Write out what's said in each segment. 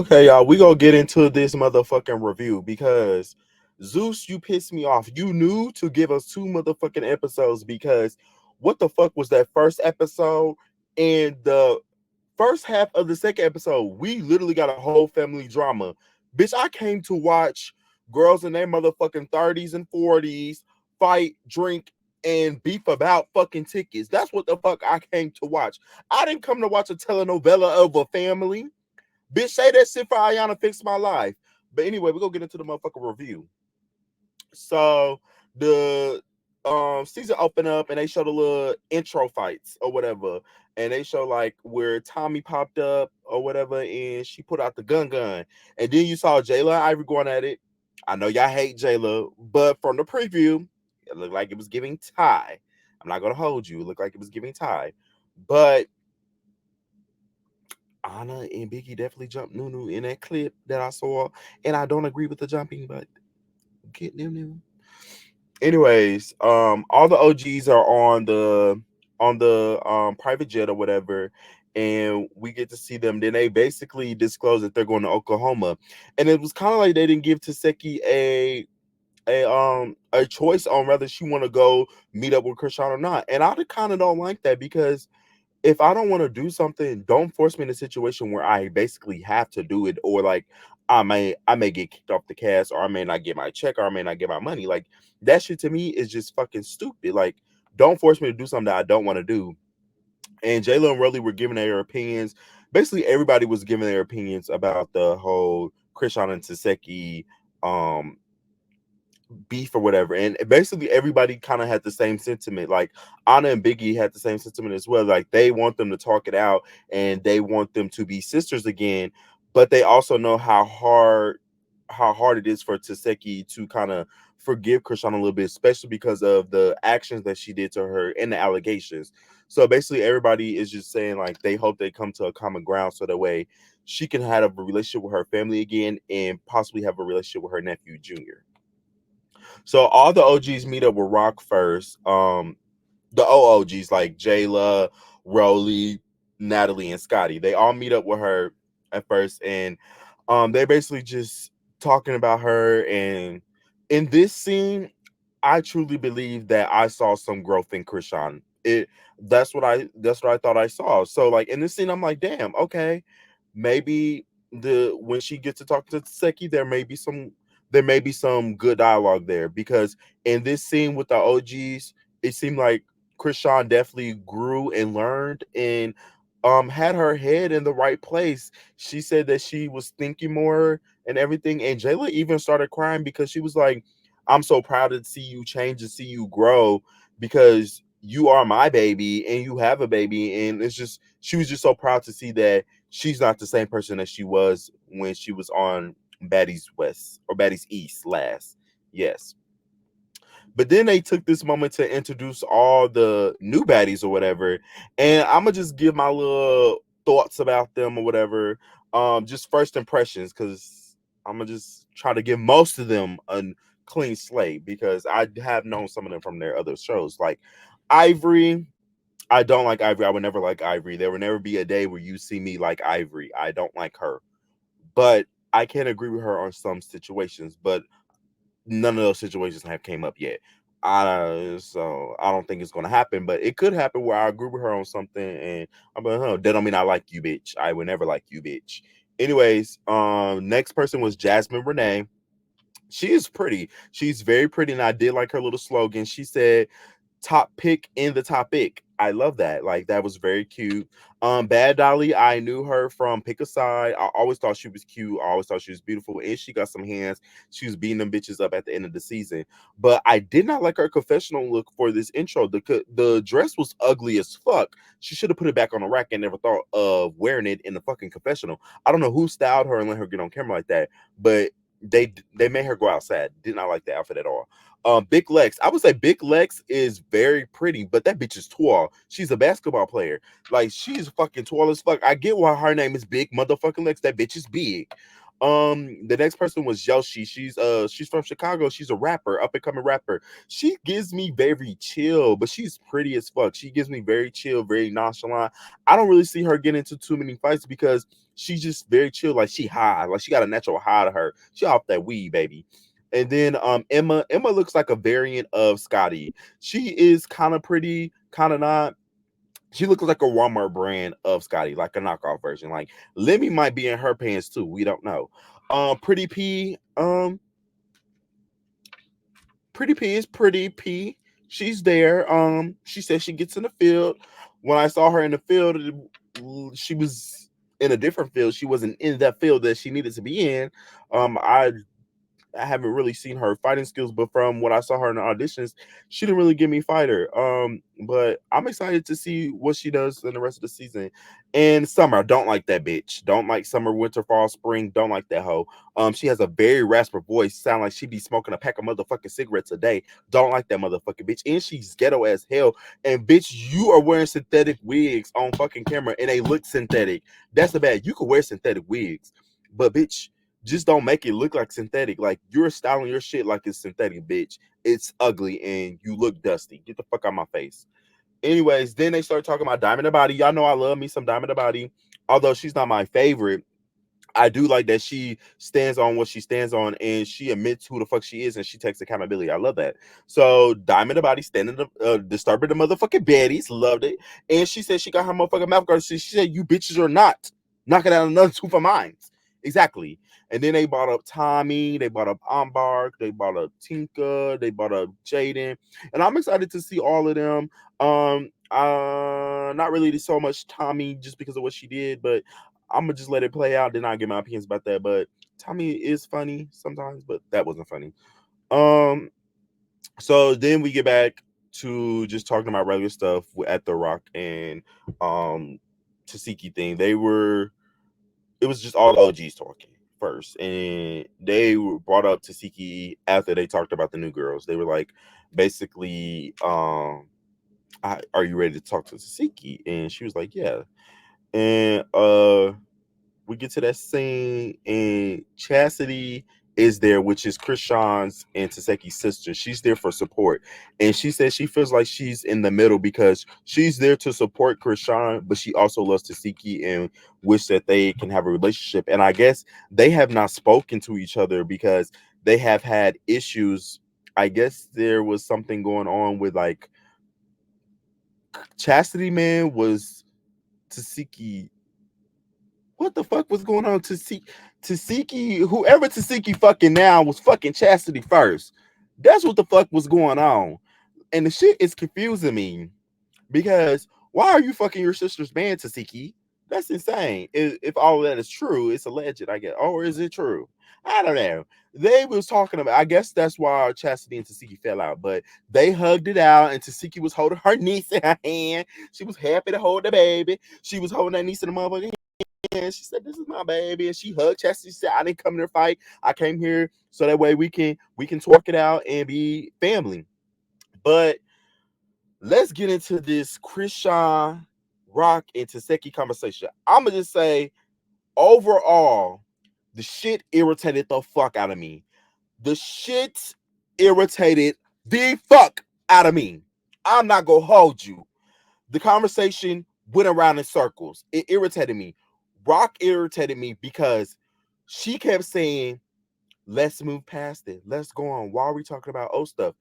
Okay, y'all, we gonna get into this motherfucking review because Zeus, you pissed me off. You knew to give us two motherfucking episodes because what the fuck was that first episode and the first half of the second episode? We literally got a whole family drama. Bitch, I came to watch girls in their motherfucking 30s and 40s fight, drink, and beef about fucking tickets. That's what the fuck I came to watch. I didn't come to watch a telenovela of a family. Bitch, say that shit for Ayana Fix My Life. But anyway, we're gonna get into the motherfucking review. So the season opened up and they showed a little intro fights or whatever. And they show like where Tommy popped up or whatever, and she put out the gun. And then you saw Jayla and Ivory going at it. I know y'all hate Jayla, but from the preview, it looked like it was giving tie. I'm not gonna hold you. It looked like it was giving tie. But Anna and Biggie definitely jumped Nunu in that clip that I saw, and I don't agree with the jumping, but get Nunu. Anyways, all the OGs are on the private jet or whatever, and we get to see them. Then they basically disclose that they're going to Oklahoma, and it was kind of like they didn't give Tesehki a choice on whether she want to go meet up with Chrisean or not, and I kind of don't like that because if I don't want to do something, don't force me in a situation where I basically have to do it, or like I may get kicked off the cast, or I may not get my check, or I may not get my money. Like that shit to me is just fucking stupid. Like, don't force me to do something that I don't want to do. And Jayla and Rolly were giving their opinions. Basically, everybody was giving their opinions about the whole Chrisean and Tesehki um beef or whatever. And basically everybody kind of had the same sentiment. Like Anna and Biggie had the same sentiment as well. Like they want them to talk it out and they want them to be sisters again, but they also know how hard it is for Tesehki to kind of forgive Krishan a little bit, especially because of the actions that she did to her and the allegations. So basically everybody is just saying like they hope they come to a common ground so that way she can have a relationship with her family again and possibly have a relationship with her nephew Junior. So all the OGs meet up with Rock first. The OOGs like Jayla, Rolly, Natalie, and Scotty. They all meet up with her at first, and they basically just talking about her. And in this scene, I truly believe that I saw some growth in Krishan. That's what I thought I saw. So like in this scene, I'm like, damn, okay, maybe the when she gets to talk to Seki, there may be some good dialogue there because in this scene with the OGs, it seemed like Krishan definitely grew and learned and had her head in the right place. She said that she was thinking more and everything. And Jayla even started crying because she was like, I'm so proud to see you change and see you grow because you are my baby and you have a baby. And it's just she was just so proud to see that she's not the same person that she was when she was on Baddies West or Baddies East last. Yes. But then they took this moment to introduce all the new baddies or whatever. And I'm gonna just give my little thoughts about them or whatever. Just first impressions, because I'm gonna just try to give most of them a clean slate because I have known some of them from their other shows. Like Ivory, I don't like Ivory. I would never like Ivory. There will never be a day where you see me like Ivory. I don't like her. But I can agree with her on some situations. But none of those situations have came up yet. So I don't think it's gonna happen, but it could happen where I agree with her on something, and I'm like, huh, that don't mean I like you, bitch. I would never like you, bitch. Anyways, next person was Jasmine Renee. She is pretty. She's very pretty, and I did like her little slogan. She said, top pick in the topic. I love that. Like that was very cute. Bad Dolly, I knew her from Pick a Side. I always thought she was cute. I always thought she was beautiful, and she got some hands. She was beating them bitches up at the end of the season. But I did not like her confessional look for this intro. The dress was ugly as fuck. She should have put it back on the rack and never thought of wearing it in the fucking confessional. I don't know who styled her and let her get on camera like that, but they made her go outside. Did not like the outfit at all. Big Lex. I would say Big Lex is very pretty, but that bitch is tall. She's a basketball player. Like she's fucking tall as fuck. I get why her name is Big Motherfucking Lex. That bitch is big. The next person was Yoshi. She's from Chicago. She's a rapper, up and coming rapper. She gives me very chill, but she's pretty as fuck. She gives me very chill, very nonchalant. I don't really see her get into too many fights because she's just very chill. Like she high. Like she got a natural high to her. She off that weed, baby. And then Emma looks like a variant of Scotty. She is kind of pretty, kind of not. She looks like a Walmart brand of Scotty, like a knockoff version. Like Lemmy might be in her pants too. We don't know. Pretty P. Pretty P is Pretty P. She's there. She says she gets in the field. When I saw her in the field, she was in a different field. She wasn't in that field that she needed to be in. I haven't really seen her fighting skills, but from what I saw her in the auditions, she didn't really give me fighter. But I'm excited to see what she does in the rest of the season. And Summer, don't like that bitch. Don't like Summer, winter, fall, spring. Don't like that hoe. She has a very raspy voice. Sound like she be smoking a pack of motherfucking cigarettes a day. Don't like that motherfucking bitch. And she's ghetto as hell. And bitch, you are wearing synthetic wigs on fucking camera, and they look synthetic. That's the bad. You could wear synthetic wigs, but bitch, just don't make it look like synthetic. Like you're styling your shit like it's synthetic, bitch. It's ugly and you look dusty. Get the fuck out of my face. Anyways, then they start talking about Diamond the Body. Y'all know I love me some Diamond the Body. Although she's not my favorite, I do like that she stands on what she stands on and she admits who the fuck she is and she takes accountability. I love that. So Diamond the Body standing disturbing the motherfucking baddies. Loved it. And she said she got her motherfucking mouth guard. She said, you bitches are not knocking out another two for mines. Exactly. And then they brought up Tommy, they brought up Ambark, they brought up Tinka, they brought up Jaden. And I'm excited to see all of them. Not really so much Tommy just because of what she did, but I'm gonna just let it play out. Then I'll get my opinions about that. But Tommy is funny sometimes, but that wasn't funny. So then we get back to just talking about regular stuff at the Rock and Tesehki thing. It was just all the OGs talking first, and they were brought up Tesehki after they talked about the new girls. They were like, basically, are you ready to talk to Tesehki? And she was like, yeah. And we get to that scene, and Chastity is there, which is Chrisean's and Tesehki's sister. She's there for support, and she says she feels like she's in the middle because she's there to support Chrisean, but she also loves Tesehki and wish that they can have a relationship. And I guess they have not spoken to each other because they have had issues. I guess there was something going on with like Chastity Man was Tesehki. What the fuck was going on? Tesehki, whoever Tesehki fucking now was fucking Chastity first. That's what the fuck was going on. And the shit is confusing me because why are you fucking your sister's man, Tesehki? That's insane. If all of that is true, it's alleged, I guess. Or is it true? I don't know. They was talking about, I guess that's why Chastity and Tesehki fell out, but they hugged it out, and Tesehki was holding her niece in her hand. She was happy to hold the baby. She was holding that niece in the motherfucking. And she said, "This is my baby." And she hugged Chastity. She said, "I didn't come here to fight. I came here so that way we can talk it out and be family." But let's get into this Chrisean, Rock, and Tesehki conversation. I'm gonna just say, overall, the shit irritated the fuck out of me. The shit irritated the fuck out of me. I'm not gonna hold you. The conversation went around in circles. It irritated me. Rock irritated me because she kept saying, let's move past it. Let's go on. Why are we talking about old stuff?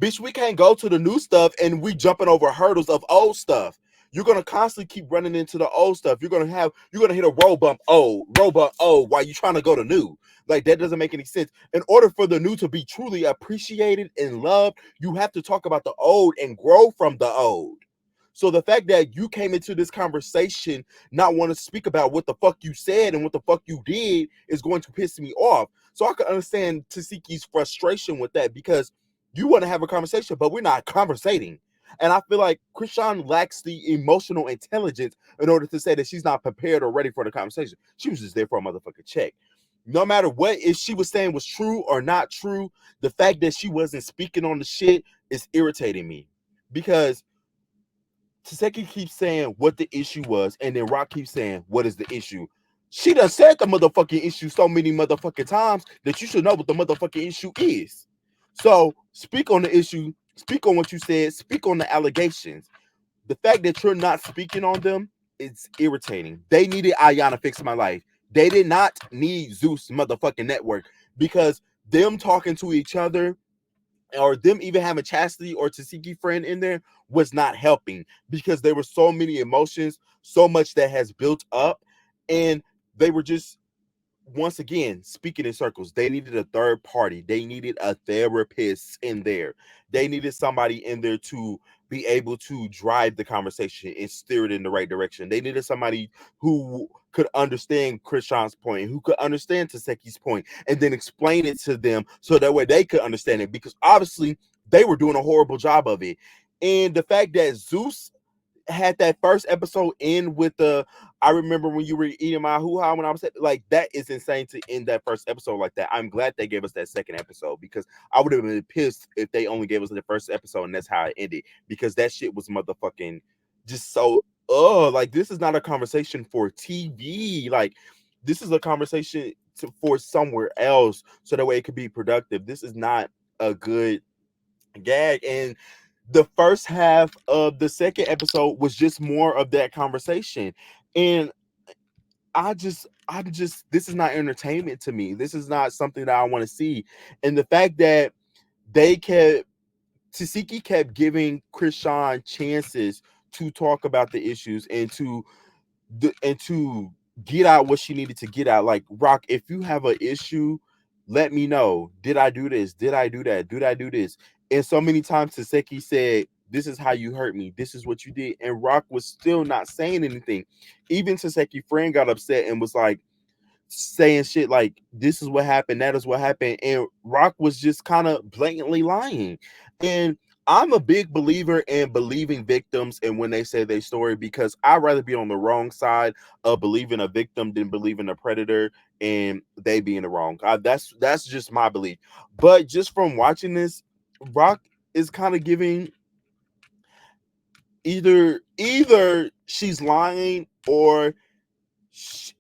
Bitch, we can't go to the new stuff and we jumping over hurdles of old stuff. You're gonna constantly keep running into the old stuff. You're gonna hit a road bump while you're trying to go to new. Like that doesn't make any sense. In order for the new to be truly appreciated and loved, you have to talk about the old and grow from the old. So the fact that you came into this conversation not want to speak about what the fuck you said and what the fuck you did is going to piss me off. So I can understand Tesehki's frustration with that because you want to have a conversation, but we're not conversating. And I feel like Chrisean lacks the emotional intelligence in order to say that she's not prepared or ready for the conversation. She was just there for a motherfucking check. No matter what if she was saying was true or not true, the fact that she wasn't speaking on the shit is irritating me because Tesehki keeps saying what the issue was, and then Rock keeps saying, what is the issue? She done said the motherfucking issue so many motherfucking times that you should know what the motherfucking issue is. So speak on the issue, speak on what you said, speak on the allegations. The fact that you're not speaking on them it's irritating. They needed Ayana fix my life. They did not need Zeus motherfucking network, because them talking to each other, or them even having Chastity or Tesehki friend in there, was not helping, because there were so many emotions, so much that has built up, and they were just, once again, speaking in circles. They needed a third party. They needed a therapist in there. They needed somebody in there to be able to drive the conversation and steer it in the right direction. They needed somebody who could understand Chrisean's point, who could understand Tesehki's point, and then explain it to them so that way they could understand it, because obviously they were doing a horrible job of it. And the fact that Zeus had that first episode end with the, I remember when you were eating my hoo-ha when I was like, that is insane to end that first episode like that. I'm glad they gave us that second episode, because I would have been pissed if they only gave us the first episode and that's how it ended, because that shit was motherfucking just so, oh, like, this is not a conversation for TV. Like, this is a conversation for somewhere else, so that way it could be productive. This is not a good gag. And the first half of the second episode was just more of that conversation. And I just this is not entertainment to me. This is not something that I want to see. And the fact that they kept Tesehki kept giving Chrisean chances to talk about the issues and to get out what she needed to get out. Like, Rock, if you have an issue, let me know. Did I do this? Did I do that? Did I do this? And so many times Tesehki said, this is how you hurt me. This is what you did. And Rock was still not saying anything. Even Tesehki friend got upset and was like, saying shit like, this is what happened, that is what happened, and Rock was just kind of blatantly lying. And I'm a big believer in believing victims and when they say their story, because I'd rather be on the wrong side of believing a victim than believing a predator and they be in the wrong. That's just my belief. But just from watching this, Rock is kind of giving, either she's lying, or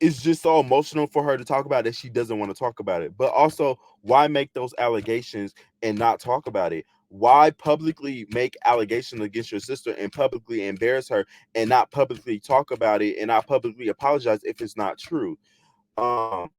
it's just so emotional for her to talk about that she doesn't want to talk about it. But also, why make those allegations and not talk about it? Why publicly make allegations against your sister and publicly embarrass her and not publicly talk about it and not publicly apologize if it's not true? Um,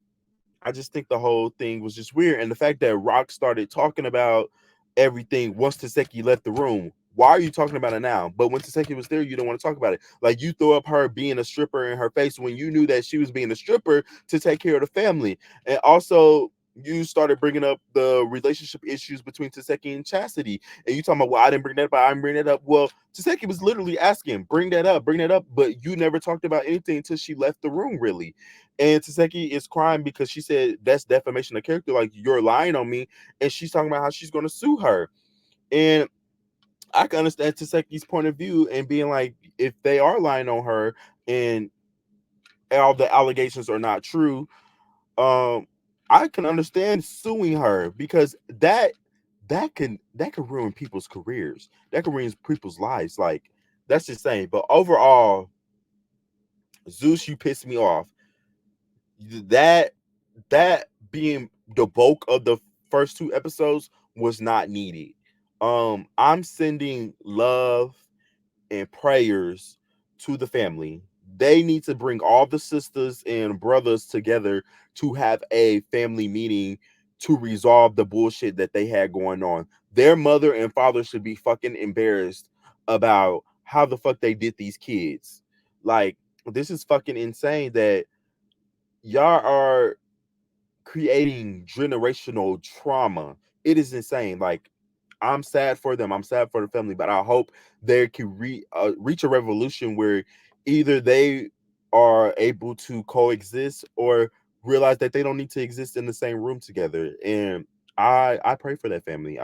I just think the whole thing was just weird. And the fact that Rock started talking about everything once Tesehki left the room. Why are you talking about it now? But when Tesehki was there, you don't want to talk about it. Like, you throw up her being a stripper in her face when you knew that she was being a stripper to take care of the family. And also, you started bringing up the relationship issues between Tesehki and Chastity. And you talking about, well, I didn't bring that up, I didn't bring that up. Well, Tesehki was literally asking, bring that up, bring that up. But you never talked about anything until she left the room, really. And Tesehki is crying because she said that's defamation of character. Like, you're lying on me. And she's talking about how she's going to sue her. And I can understand Tesehki's point of view and being like, if they are lying on her and all the allegations are not true, I can understand suing her, because that can ruin people's careers. That can ruin people's lives. Like, that's just saying. But overall, Zeus, you pissed me off. That that being the bulk of the first two episodes was not needed. I'm sending love and prayers to the family. They need to bring all the sisters and brothers together to have a family meeting to resolve the bullshit that they had going on. Their mother and father should be fucking embarrassed about how the fuck they did these kids. Like, this is fucking insane that y'all are creating generational trauma. It is insane. Like, I'm sad for them. I'm sad for the family, but I hope they can reach a revolution where either they are able to coexist or realize that they don't need to exist in the same room together. And I pray for that family.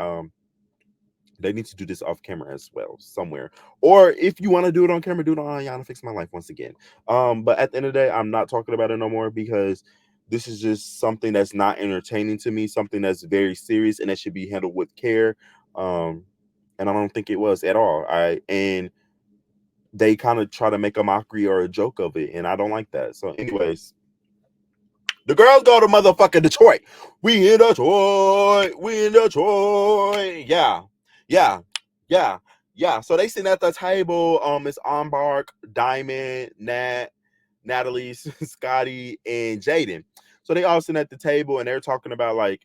They need to do this off camera as well, somewhere. Or if you want to do it on camera, do it on Yana Fix My Life once again. But at the end of the day, I'm not talking about it no more, because this is just something that's not entertaining to me, something that's very serious and that should be handled with care. Um, and I don't think it was at all. And they kind of try to make a mockery or a joke of it, and I don't like that. So, anyways, the girls go to motherfucking Detroit. We in Detroit. We in Detroit. Yeah. Yeah. Yeah. Yeah, so they sitting at the table. It's Embark, Diamond, Natalie, Scotty, and Jaden. So they all sitting at the table and they're talking about like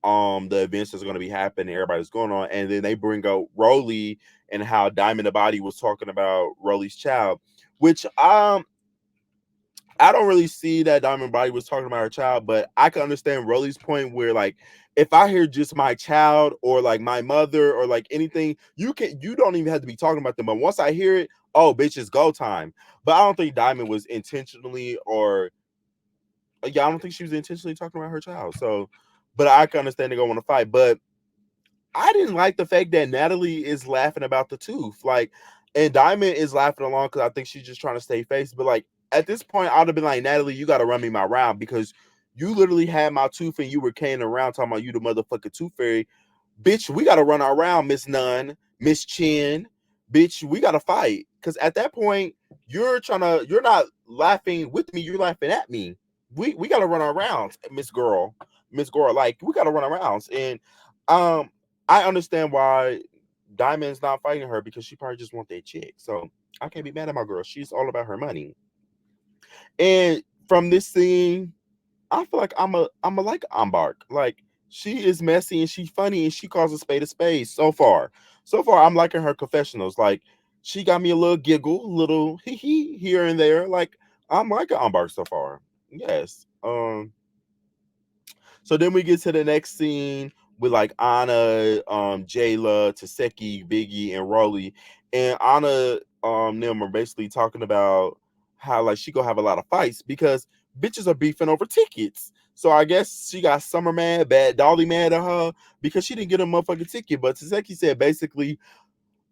the events that's going to be happening, everybody's going on, and then they bring up Rolly and how Diamond the Body was talking about Rolly's child, which I don't really see that Diamond Body was talking about her child, but I can understand Rolly's point where like if I hear just my child or like my mother or like anything, you don't even have to be talking about them. But once I hear it, oh bitch, it's go time. But I don't think Diamond was intentionally or yeah, I don't think she was intentionally talking about her child. So but I can understand they go want to fight. But I didn't like the fact that Natalie is laughing about the tooth. Like, and Diamond is laughing along because I think she's just trying to stay face. But like at this point, I'd have been like, Natalie, you gotta run me my round because you literally had my tooth and you were carrying around talking about you the motherfucking tooth fairy. Bitch, we gotta run our round, Miss Nunn, Miss Chin. Bitch, we gotta fight. Cause at that point, you're not laughing with me, you're laughing at me. We gotta run our rounds, Miss Girl. Miss Girl, like we gotta run our rounds. And um I understand why Diamond's not fighting her because she probably just want that chick. So I can't be mad at my girl. She's all about her money. And from this scene, I feel like I'm a like Embark. Like she is messy and she's funny and she calls a spade so far. So far, I'm liking her confessionals. Like she got me a little giggle, little hee hee here and there. Like I'm liking Embark so far. Yes. So then we get to the next scene with like Anna, Jayla, Tesehki, Biggie, and Rolly. And Anna them are basically talking about how like she gonna have a lot of fights because bitches are beefing over tickets. So I guess she got Summer mad, Bad Dolly mad at her because she didn't get a motherfucking ticket. But Tesehki said basically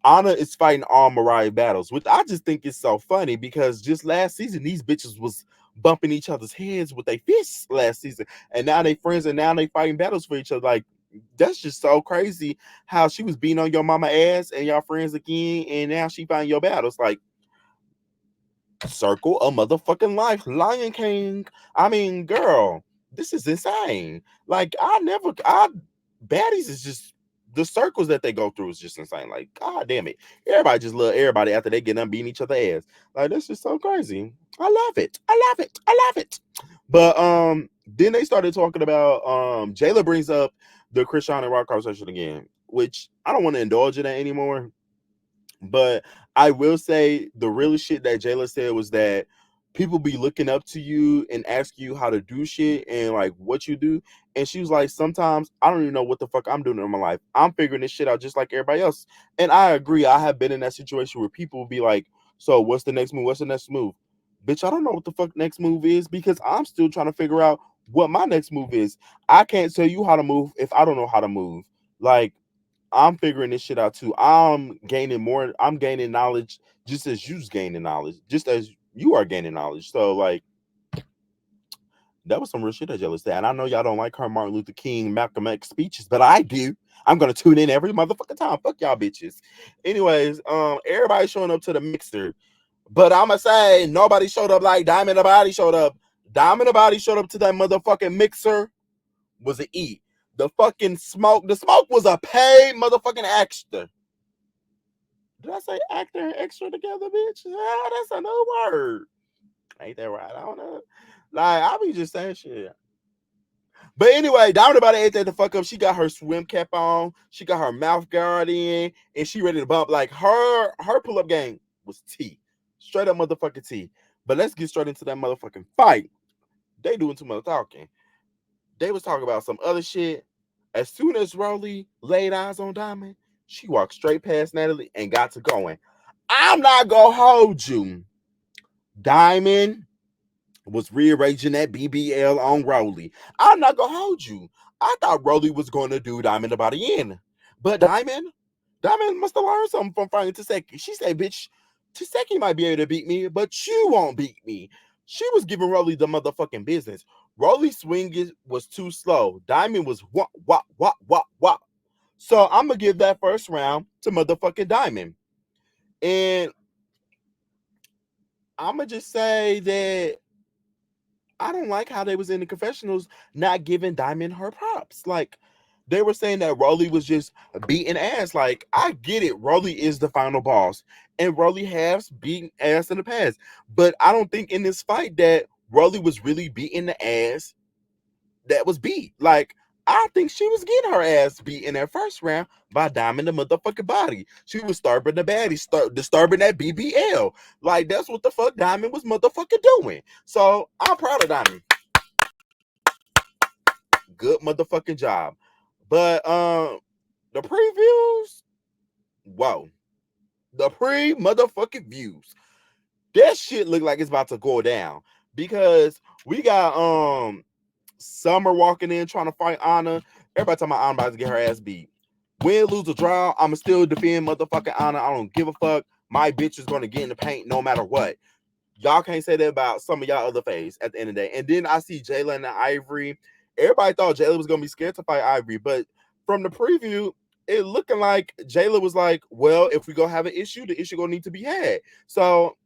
Anna is fighting all Mariah battles, which I just think is so funny because just last season these bitches was bumping each other's heads with their fists last season, and now they friends and now they fighting battles for each other. Like that's just so crazy how she was beating on your mama ass and y'all friends again, and now she fighting your battles. Like circle of motherfucking life, Lion King. I mean, girl, this is insane. Like I baddies is just the circles that they go through is just insane. Like, god damn it. Everybody just love everybody after they get done beating each other ass. Like that's just so crazy. I love it. I love it. I love it. But then they started talking about Jayla brings up the Chrisean and Rock conversation again, which I don't want to indulge in that anymore. But I will say the real shit that Jayla said was that people be looking up to you and ask you how to do shit and like what you do. And she was like, sometimes I don't even know what the fuck I'm doing in my life. I'm figuring this shit out just like everybody else. And I agree. I have been in that situation where people will be like, so what's the next move? What's the next move? Bitch, I don't know what the fuck next move is because I'm still trying to figure out what my next move is. I can't tell you how to move if I don't know how to move. Like I'm figuring this shit out too. I'm gaining more. I'm gaining knowledge just as you's gaining knowledge, just as you are gaining knowledge. So like that was some real shit that Jella said. And I know y'all don't like her Martin Luther King, Malcolm X speeches, but I do. I'm gonna tune in every motherfucking time. Fuck y'all bitches. Anyways, everybody showing up to the mixer, but I'ma say nobody showed up like Diamond the Body showed up. Diamond the Body showed up to that motherfucking mixer was an E. The smoke was a paid motherfucking actor. Did I say actor and extra together, bitch? Ah, that's a new word. Ain't that right? I don't know. Like, I be just saying shit. But anyway, down about ate that the fuck up. She got her swim cap on. She got her mouth guard in, and she ready to bump. Like her pull up game was T, straight up motherfucking T. But let's get straight into that motherfucking fight. They doing too much talking. They was talking about some other shit. As soon as Rolly laid eyes on Diamond, she walked straight past Natalie and got to going. I'm not gonna hold you. Diamond was rearranging that BBL on Rolly. I'm not gonna hold you. I thought Rolly was gonna do Diamond about the end. But Diamond must have learned something from fighting Tesehki. She said, bitch, Tesehki might be able to beat me, but you won't beat me. She was giving Rolly the motherfucking business. Rolly's swing was too slow. Diamond was wah, wah, wah, wah, wah. So I'm gonna give that first round to motherfucking Diamond. And I'm gonna just say that I don't like how they was in the confessionals not giving Diamond her props. Like They were saying that Rolly was just beating ass. Like, I get it. Rolly is the final boss. And Rolly has beaten ass in the past. But I don't think in this fight that Rolly was really beating the ass that was beat. Like, I think she was getting her ass beat in that first round by Diamond the motherfucking body. She was starving the baddie, disturbing that BBL. Like, that's what the fuck Diamond was motherfucking doing. So I'm proud of Diamond. Good motherfucking job. But the previews, whoa. The pre-motherfucking views. That shit look like it's about to go down. Because we got Summer walking in trying to fight Anna. Everybody talking about Anna about to get her ass beat. Win, lose, or draw, I'ma still defend motherfucking Anna. I don't give a fuck. My bitch is gonna get in the paint no matter what. Y'all can't say that about some of y'all other faves at the end of the day. And then I see Jayla and Ivory. Everybody thought Jayla was gonna be scared to fight Ivory, but from the preview, it looking like Jayla was like, well, if we go have an issue, the issue gonna need to be had. So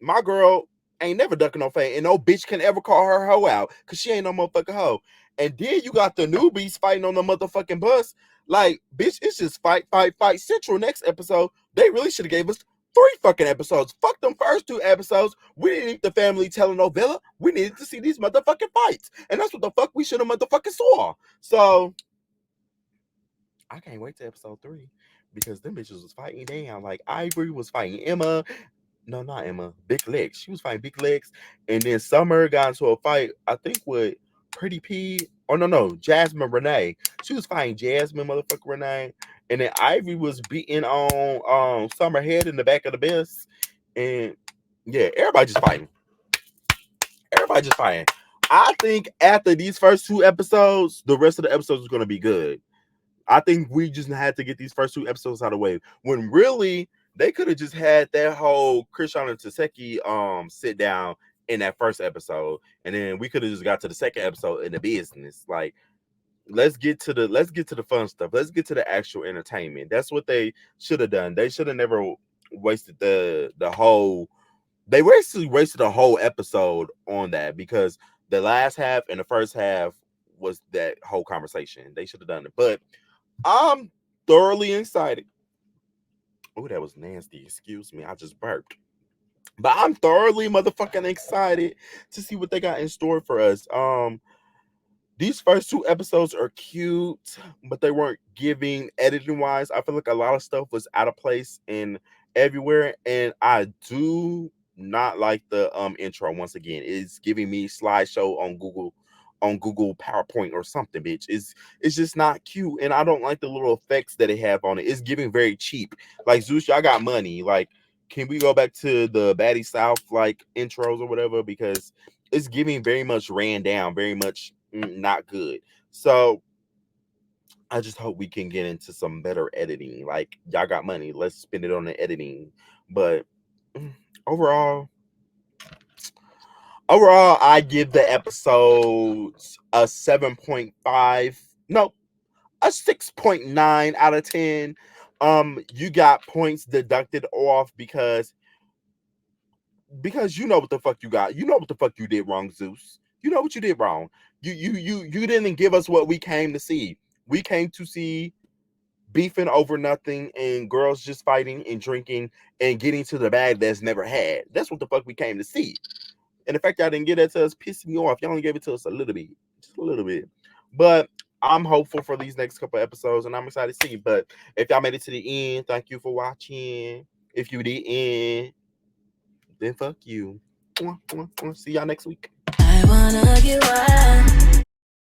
my girl ain't never ducking no fame, and no bitch can ever call her hoe out because she ain't no motherfucking hoe. And then you got the newbies fighting on the motherfucking bus. Like, bitch, it's just fight, fight, fight central next episode. They really should have gave us 3 fucking episodes. Fuck them first 2 episodes. We didn't need the family telenovela. We needed to see these motherfucking fights. And that's what the fuck we should have motherfucking saw. So I can't wait to episode 3 because them bitches was fighting down. Like, Ivory was fighting Emma. No, not Emma. Big Legs. She was fighting Big Legs. And then Summer got into a fight, I think, with Pretty P. Oh, no. Jasmine Renee. She was fighting Jasmine motherfucker Renee. And then Ivy was beating on Summer head in the back of the bus. And yeah, everybody just fighting. Everybody just fighting. I think after these first 2 episodes, the rest of the episodes is going to be good. I think we just had to get these first 2 episodes out of the way. When really they could have just had that whole Chrisean and Tesehki sit down in that first episode, and then we could have just got to the second episode in the business. Like, let's get to the fun stuff. Let's get to the actual entertainment. That's what they should have done. They should have never wasted the whole. They basically wasted a whole episode on that because the last half and the first half was that whole conversation. They should have done it, but I'm thoroughly excited. Oh, that was nasty. Excuse me. I just burped. But I'm thoroughly motherfucking excited to see what they got in store for us. These first 2 episodes are cute, but they weren't giving editing wise. I feel like a lot of stuff was out of place and everywhere. And I do not like the intro once again. It's giving me slideshow on Google PowerPoint or something, bitch. It's just not cute. And I don't like the little effects that they have on it. It's giving very cheap. Like, Zeus, y'all got money. Like, can we go back to the Baddie South like intros or whatever? Because it's giving very much ran down, very much not good. So I just hope we can get into some better editing. Like, y'all got money, let's spend it on the editing. But overall, I give the episodes a 7.5. No, a 6.9 out of 10. You got points deducted off because you know what the fuck you got. You know what the fuck you did wrong, Zeus. You know what you did wrong. You didn't give us what we came to see. We came to see beefing over nothing and girls just fighting and drinking and getting to the bag that's never had. That's what the fuck we came to see. And the fact y'all didn't give that to us pissed me off. Y'all only gave it to us a little bit. Just a little bit. But I'm hopeful for these next couple episodes and I'm excited to see. But if y'all made it to the end, thank you for watching. If you didn't, then fuck you. See y'all next week. I wanna get wild.